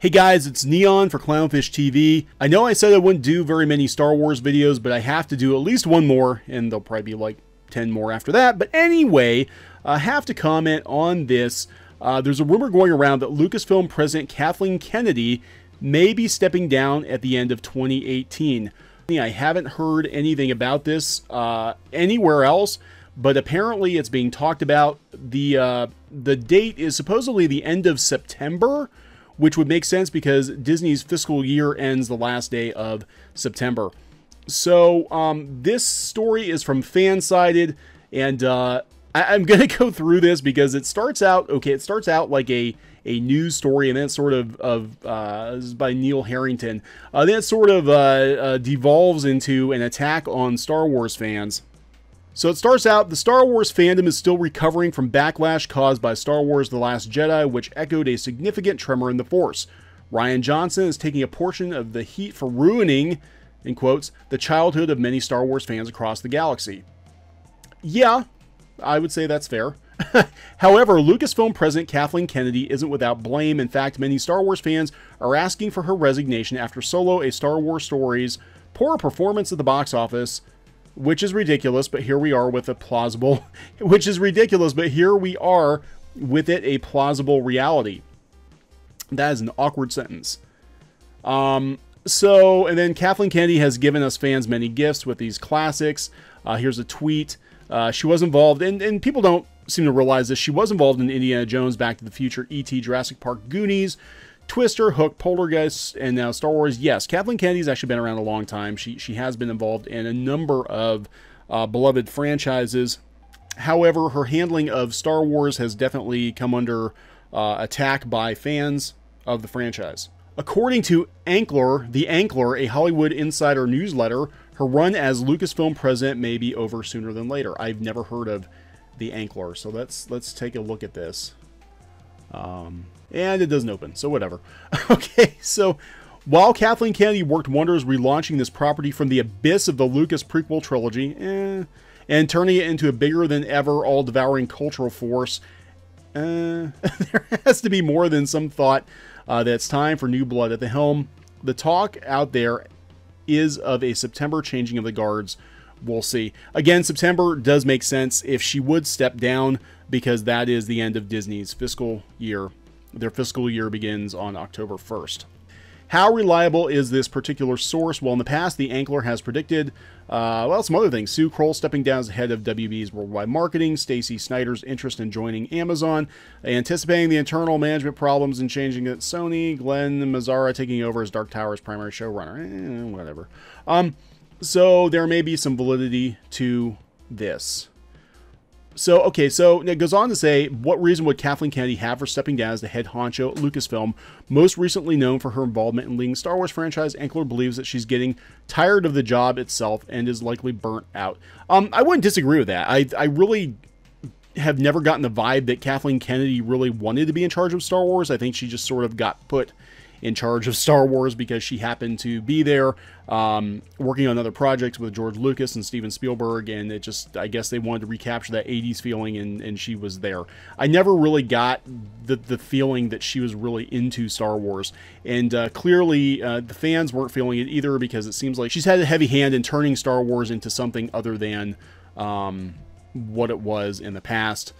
Hey guys, it's Neon for CLOWNFISH TV. I know I said I wouldn't do very many Star Wars videos, but I have to do at least one more, and there'll probably be like 10 more after that. But anyway, I have to comment on this. There's a rumor going around that Lucasfilm President Kathleen Kennedy may be stepping down at the end of 2018. I haven't heard anything about this anywhere else, but apparently it's being talked about. The date is supposedly the end of September, which would make sense because Disney's fiscal year ends the last day of September. So this story is from Fansided, and I'm going to go through this because it starts out, okay, it starts out like a news story, and then sort of this is by Neil Harrington. Then it sort of devolves into an attack on Star Wars fans. So it starts out, the Star Wars fandom is still recovering from backlash caused by Star Wars The Last Jedi, which echoed a significant tremor in the Force. Rian Johnson is taking a portion of the heat for ruining, in quotes, the childhood of many Star Wars fans across the galaxy. Yeah, I would say that's fair. However, Lucasfilm President Kathleen Kennedy isn't without blame. In fact, many Star Wars fans are asking for her resignation after Solo, a Star Wars story's poor performance at the box office, which is ridiculous, but here we are with a plausible, which is ridiculous, but here we are with it a plausible reality. That is an awkward sentence. And then Kathleen Kennedy has given us fans many gifts with these classics. Here's a tweet. She was involved, and people don't seem to realize this, she was involved in Indiana Jones, Back to the Future, E.T., Jurassic Park, Goonies, Twister, Hook, Poltergeist, and now Star Wars. Yes, Kathleen Kennedy's actually been around a long time. She has been involved in a number of beloved franchises. However, her handling of Star Wars has definitely come under attack by fans of the franchise. According to The Ankler, a Hollywood Insider newsletter, her run as Lucasfilm president may be over sooner than later. I've never heard of The Ankler, so let's take a look at this. And it doesn't open, so whatever. Okay, so while Kathleen Kennedy worked wonders relaunching this property from the abyss of the Lucas prequel trilogy, and turning it into a bigger than ever all-devouring cultural force, there has to be more than some thought that it's time for new blood at the helm. The talk out there is of a September changing of the guards. We'll see. Again, September does make sense if she would step down, because that is the end of Disney's fiscal year. Their fiscal year begins on October 1st. How reliable is this particular source? Well, in the past, The Ankler has predicted, well, some other things. Sue Kroll stepping down as head of WB's worldwide marketing, Stacey Snider's interest in joining Amazon, anticipating the internal management problems and changing at Sony, Glenn Mazzara taking over as Dark Tower's primary showrunner, whatever. So there may be some validity to this. So, okay, so it goes on to say, what reason would Kathleen Kennedy have for stepping down as the head honcho at Lucasfilm? Most recently known for her involvement in leading Star Wars franchise, Ankler believes that she's getting tired of the job itself and is likely burnt out. I wouldn't disagree with that. I really have never gotten the vibe that Kathleen Kennedy really wanted to be in charge of Star Wars. I think she just sort of got put in charge of Star Wars because she happened to be there working on other projects with George Lucas and Steven Spielberg, and it just, I guess they wanted to recapture that 80s feeling, and she was there. I never really got the feeling that she was really into Star Wars, and clearly the fans weren't feeling it either, because it seems like she's had a heavy hand in turning Star Wars into something other than what it was in the past,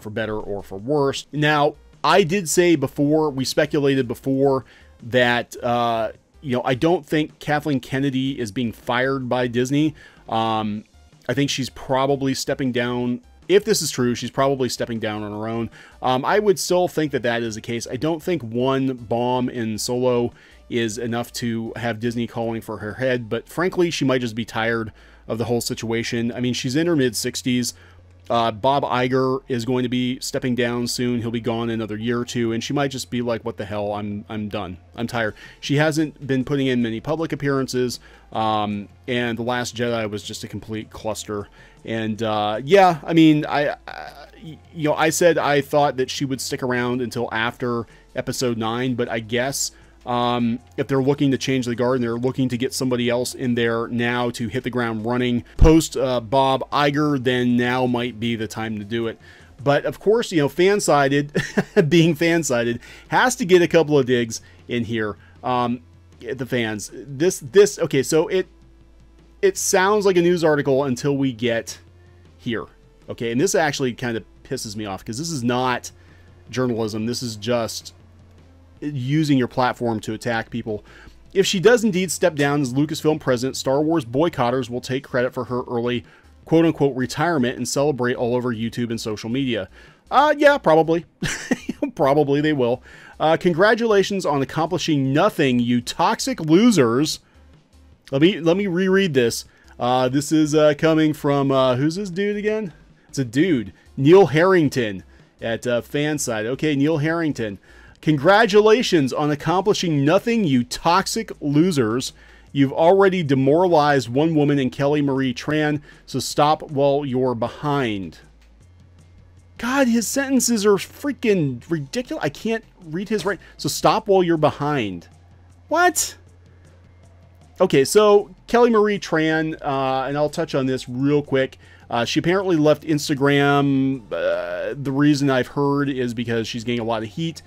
for better or for worse. Now, I did say before, we speculated before, that, you know, I don't think Kathleen Kennedy is being fired by Disney. I think she's probably stepping down. If this is true, she's probably stepping down on her own. I would still think that that is the case. I don't think one bomb in Solo is enough to have Disney calling for her head, but frankly, she might just be tired of the whole situation. I mean, she's in her mid-60s. Bob Iger is going to be stepping down soon. He'll be gone in another year or two, and she might just be like, what the hell, I'm done. I'm tired. She hasn't been putting in many public appearances, and The Last Jedi was just a complete cluster. And yeah, I mean, you know, I said I thought that she would stick around until after Episode 9, but I guess if they're looking to change the guard and they're looking to get somebody else in there now to hit the ground running post Bob Iger, then now might be the time to do it. But of course, you know, Fansided, being Fansided, has to get a couple of digs in here. The fans. Okay, so it sounds like a news article until we get here. Okay, and this actually kind of pisses me off because this is not journalism. This is just using your platform to attack people. If she does indeed step down as Lucasfilm president, Star Wars boycotters will take credit for her early quote-unquote retirement and celebrate all over YouTube and social media. Yeah, probably. Probably they will. Congratulations on accomplishing nothing, you toxic losers. Let me reread this. This is coming from, who's this dude again? It's a dude. Neil Harrington at Fansided. Okay, Neil Harrington. Congratulations on accomplishing nothing, you toxic losers. You've already demoralized one woman in Kelly Marie Tran, so stop while you're behind. God, his sentences are freaking ridiculous. I can't read his right. So stop while you're behind. What? Okay, so Kelly Marie Tran, and I'll touch on this real quick. She apparently left Instagram. The reason I've heard is because she's getting a lot of heat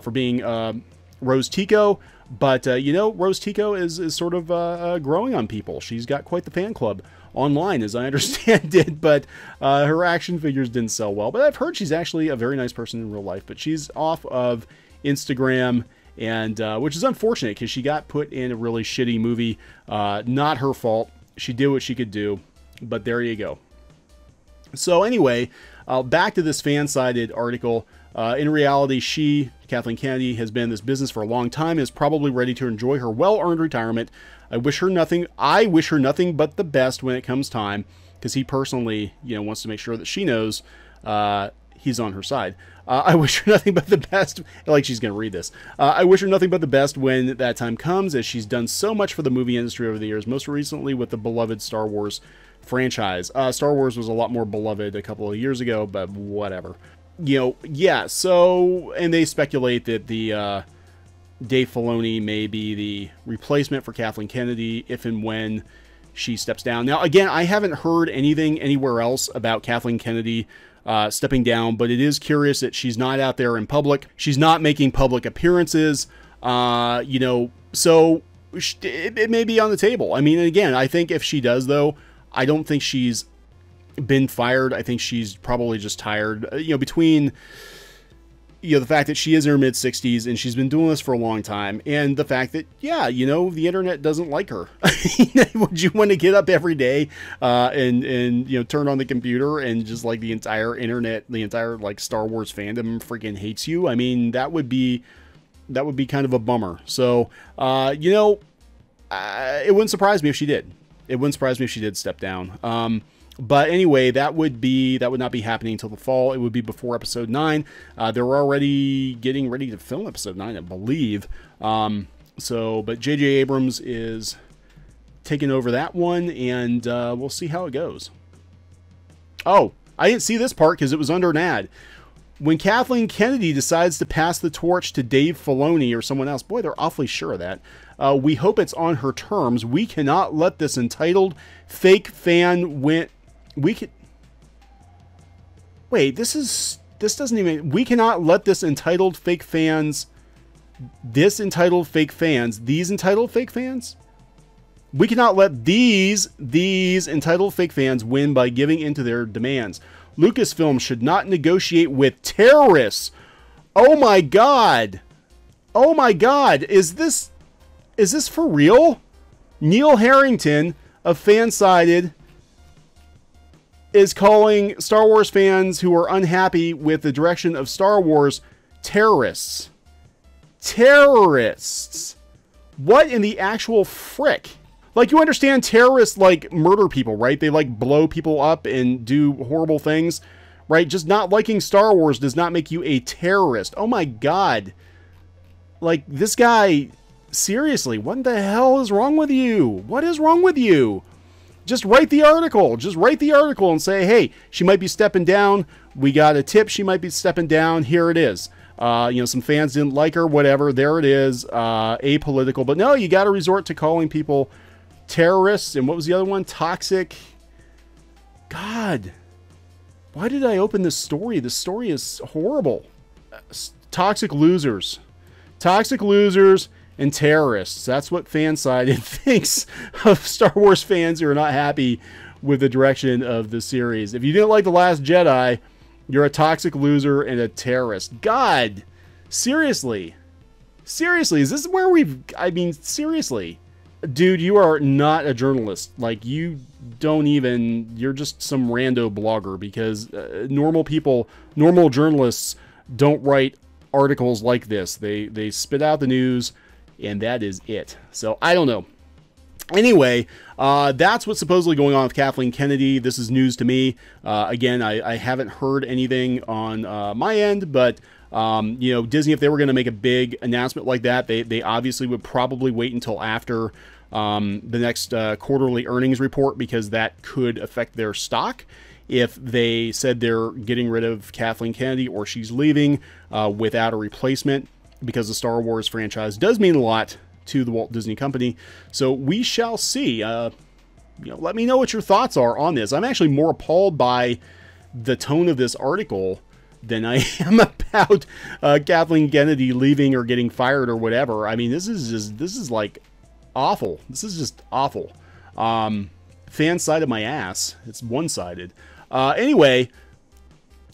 for being Rose Tico. But, you know, Rose Tico is sort of growing on people. She's got quite the fan club online, as I understand it. But her action figures didn't sell well. But I've heard she's actually a very nice person in real life. But she's off of Instagram, and which is unfortunate because she got put in a really shitty movie. Not her fault. She did what she could do. But there you go. So anyway, back to this Fansided article. In reality, Kathleen Kennedy, has been in this business for a long time and is probably ready to enjoy her well-earned retirement. I wish her nothing but the best when it comes time, because he personally, you know, wants to make sure that she knows he's on her side. I wish her nothing but the best. Like she's going to read this. I wish her nothing but the best when that time comes, as she's done so much for the movie industry over the years, most recently with the beloved Star Wars franchise. Star Wars was a lot more beloved a couple of years ago, but whatever. You know, yeah, so, and they speculate that the Dave Filoni may be the replacement for Kathleen Kennedy if and when she steps down. Now, again, I haven't heard anything anywhere else about Kathleen Kennedy stepping down, but it is curious that she's not out there in public. She's not making public appearances, you know, so it may be on the table. I mean, again, I think if she does, though, I don't think she's been fired. I think she's probably just tired, you know, between, you know, the fact that she is in her mid-60s and she's been doing this for a long time, and the fact that, yeah, you know, the internet doesn't like her. Would you want to get up every day and you know, turn on the computer and just like the entire internet, the entire like Star Wars fandom freaking hates you? I mean, that would be kind of a bummer. So you know, it wouldn't surprise me if she did. It wouldn't surprise me if she did step down. But anyway, that would not be happening until the fall. It would be before episode 9. They're already getting ready to film episode 9, I believe. But J.J. Abrams is taking over that one, and we'll see how it goes. Oh, I didn't see this part because it was under an ad. When Kathleen Kennedy decides to pass the torch to Dave Filoni or someone else, boy, they're awfully sure of that. We hope it's on her terms. We cannot let this entitled fake fan win. We cannot let this entitled fake fans. These entitled fake fans. We cannot let these entitled fake fans win by giving into their demands. Lucasfilm should not negotiate with terrorists. Oh my God. Oh my God. Is this for real? Neil Harrington of Fansided is calling Star Wars fans who are unhappy with the direction of Star Wars terrorists. Terrorists. What in the actual frick? Like, you understand terrorists, like, murder people, right? They, like, blow people up and do horrible things, right? Just not liking Star Wars does not make you a terrorist. Oh, my God. Like, this guy, seriously, what the hell is wrong with you? What is wrong with you? Just write the article. Just write the article and say, hey, she might be stepping down. We got a tip she might be stepping down. Here it is. You know, some fans didn't like her, whatever. There it is. Apolitical. But no, you got to resort to calling people terrorists. And what was the other one? Toxic. God. Why did I open this story? This story is horrible. Toxic losers. Toxic losers and terrorists. That's what Fansided thinks of Star Wars fans who are not happy with the direction of the series. If you didn't like The Last Jedi, you're a toxic loser and a terrorist. God, seriously. Seriously, is this where I mean, seriously. Dude, you are not a journalist. Like, you're just some rando blogger, because normal people, normal journalists don't write articles like this. They spit out the news, and that is it. So, I don't know. Anyway, that's what's supposedly going on with Kathleen Kennedy. This is news to me. Again, I haven't heard anything on my end, but you know, Disney, if they were going to make a big announcement like that, they obviously would probably wait until after the next quarterly earnings report, because that could affect their stock. If they said they're getting rid of Kathleen Kennedy, or she's leaving without a replacement, because the Star Wars franchise does mean a lot to the Walt Disney Company. So we shall see. You know, let me know what your thoughts are on this. I'm actually more appalled by the tone of this article than I am about Kathleen Kennedy leaving or getting fired or whatever. I mean, this is like awful. This is just awful. Fan-sided my ass. It's one-sided. Anyway,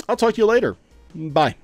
I'll talk to you later. Bye.